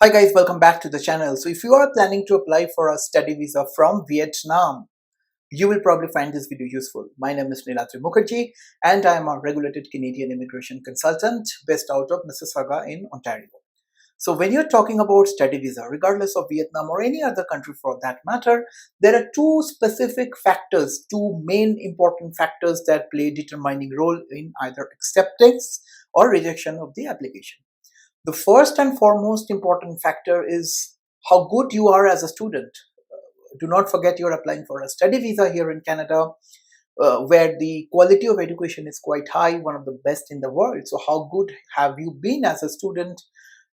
Hi guys, welcome back to the channel. So if you are planning to apply for a study visa from Vietnam, you will probably find this video useful. My name is Neelatri Mukherjee and I am a regulated Canadian immigration consultant based out of Mississauga in Ontario. So when you're talking about study visa, regardless of Vietnam or any other country for that matter, there are two specific factors, two main important factors that play a determining role in either acceptance or rejection of the application. The first and foremost important factor is how good you are as a student. Do not forget you're applying for a study visa here in Canada, where the quality of education is quite high, one of the best in the world. So, how good have you been as a student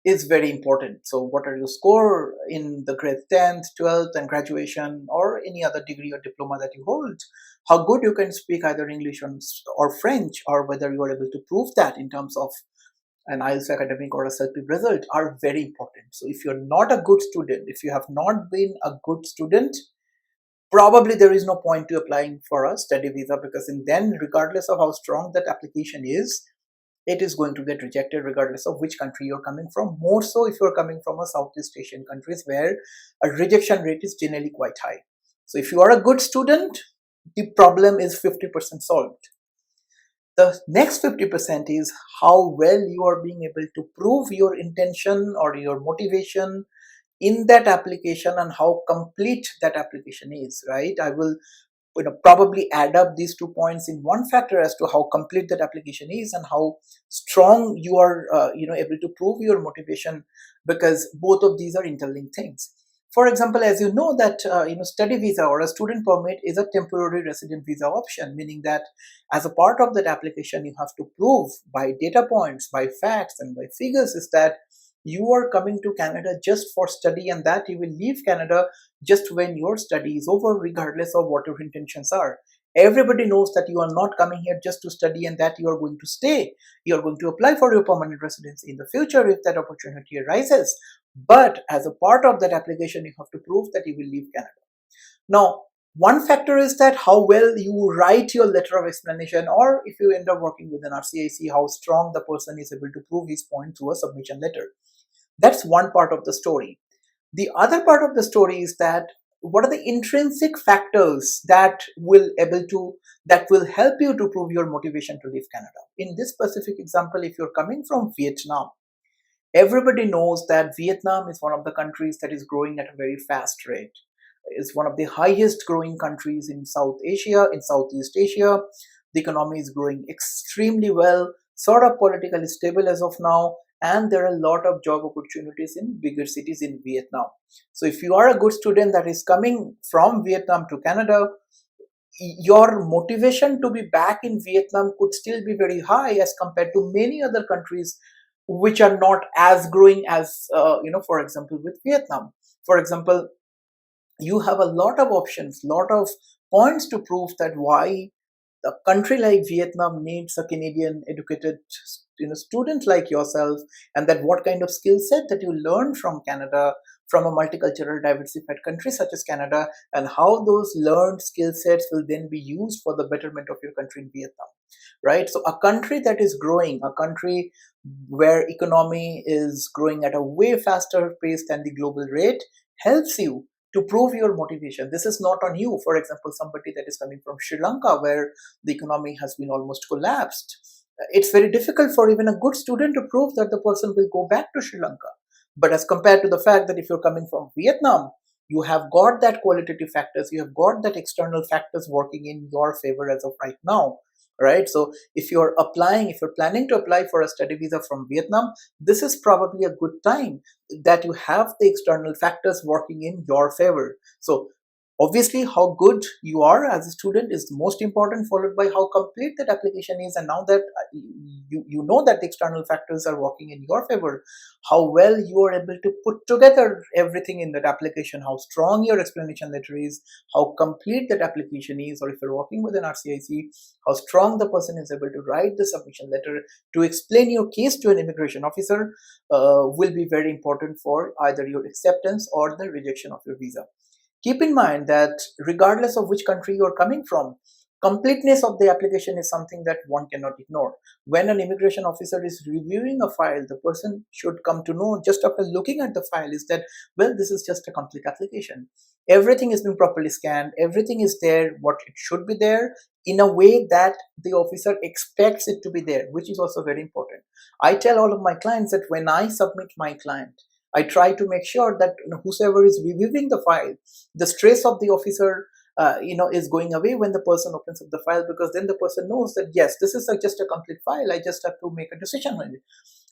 is very important. So, what are your score in the grade 10th, 12th, and graduation, or any other degree or diploma that you hold? How good you can speak either English or French, or whether you are able to prove that in terms of an IELTS academic or a self-pay result are very important. So if you're not a good student, if you have not been a good student, probably there is no point to applying for a study visa, because in then, regardless of how strong that application is, it is going to get rejected regardless of which country you're coming from. More so if you're coming from a Southeast Asian countries where a rejection rate is generally quite high. So if you are a good student, the problem is 50% solved. The next 50% is how well you are being able to prove your intention or your motivation in that application and how complete that application is, right? I will probably add up these 2 points in one factor as to how complete that application is and how strong you are able to prove your motivation, because both of these are interlinked things. For example, as you know that study visa or a student permit is a temporary resident visa option, meaning that as a part of that application you have to prove by data points, by facts, and by figures is that you are coming to Canada just for study, and that you will leave Canada just when your study is over, regardless of what your intentions are. Everybody knows that you are not coming here just to study and that you are going to stay. You are going to apply for your permanent residency in the future if that opportunity arises. But as a part of that application, you have to prove that you will leave Canada. Now, one factor is that how well you write your letter of explanation, or if you end up working with an RCIC, how strong the person is able to prove his point through a submission letter. That's one part of the story. The other part of the story is that what are the intrinsic factors that will help you to prove your motivation to leave Canada. In this specific example, if you're coming from Vietnam, everybody knows that Vietnam is one of the countries that is growing at a very fast rate. It's one of the highest growing countries in South Asia, in Southeast Asia. The economy is growing extremely well, sort of politically stable as of now, and there are a lot of job opportunities in bigger cities in Vietnam. So if you are a good student that is coming from Vietnam to Canada, your motivation to be back in Vietnam could still be very high as compared to many other countries which are not as growing as, for example, with Vietnam. For example, you have a lot of options, lot of points to prove that why a country like Vietnam needs a Canadian educated student like yourself, and that what kind of skill set that you learn from Canada, from a multicultural diversified country such as Canada, and how those learned skill sets will then be used for the betterment of your country in Vietnam, right? So a country that is growing, a country where economy is growing at a way faster pace than the global rate, helps you to prove your motivation. This is not on you. For example, somebody that is coming from Sri Lanka, where the economy has been almost collapsed, it's very difficult for even a good student to prove that the person will go back to Sri Lanka. But as compared to the fact that if you're coming from Vietnam, you have got that qualitative factors, you have got that external factors working in your favor as of right now, right? So if you're planning to apply for a study visa from Vietnam, this is probably a good time that you have the external factors working in your favor. So obviously, how good you are as a student is the most important, followed by how complete that application is. And now that you know that the external factors are working in your favor, how well you are able to put together everything in that application, how strong your explanation letter is, how complete that application is, or if you're working with an RCIC, how strong the person is able to write the submission letter to explain your case to an immigration officer, will be very important for either your acceptance or the rejection of your visa. Keep in mind that regardless of which country you're coming from, Completeness of the application is something that one cannot ignore. When an immigration officer is reviewing a file, the person should come to know just after looking at the file is that, well, this is just a complete application. Everything is being properly scanned, everything is there, what it should be there, in a way that the officer expects it to be there, which is also very important. I tell all of my clients that when I submit my client, I try to make sure that whosoever is reviewing the file, the stress of the officer is going away when the person opens up the file, because then the person knows that yes, this is just a complete file, I just have to make a decision on it,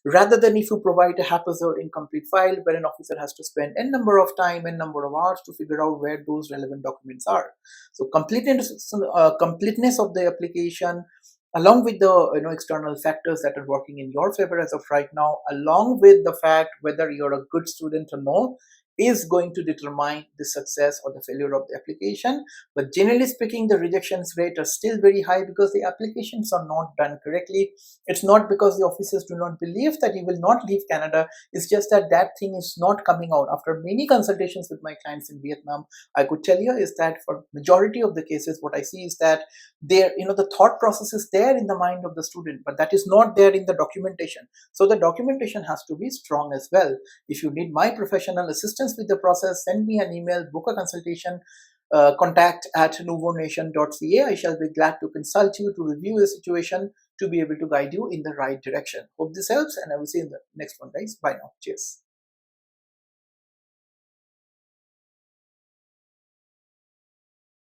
rather than if you provide a haphazard incomplete file where an officer has to spend n number of time and number of hours to figure out where those relevant documents are. So completeness of the application, along with the external factors that are working in your favor as of right now, along with the fact whether you're a good student or no, is going to determine the success or the failure of the application. But generally speaking, the rejections rate are still very high because the applications are not done correctly. It's not because the officers do not believe that you will not leave Canada. It's just that that thing is not coming out. After many consultations with my clients in Vietnam, I could tell you is that for majority of the cases, what I see is that there, the thought process is there in the mind of the student, but that is not there in the documentation. So the documentation has to be strong as well. If you need my professional assistance with the process, send me an email, book a consultation, contact at nuvonation.ca. I shall be glad to consult you to review the situation to be able to guide you in the right direction. Hope this helps, and I will see you in the next one, guys. Bye now. Cheers.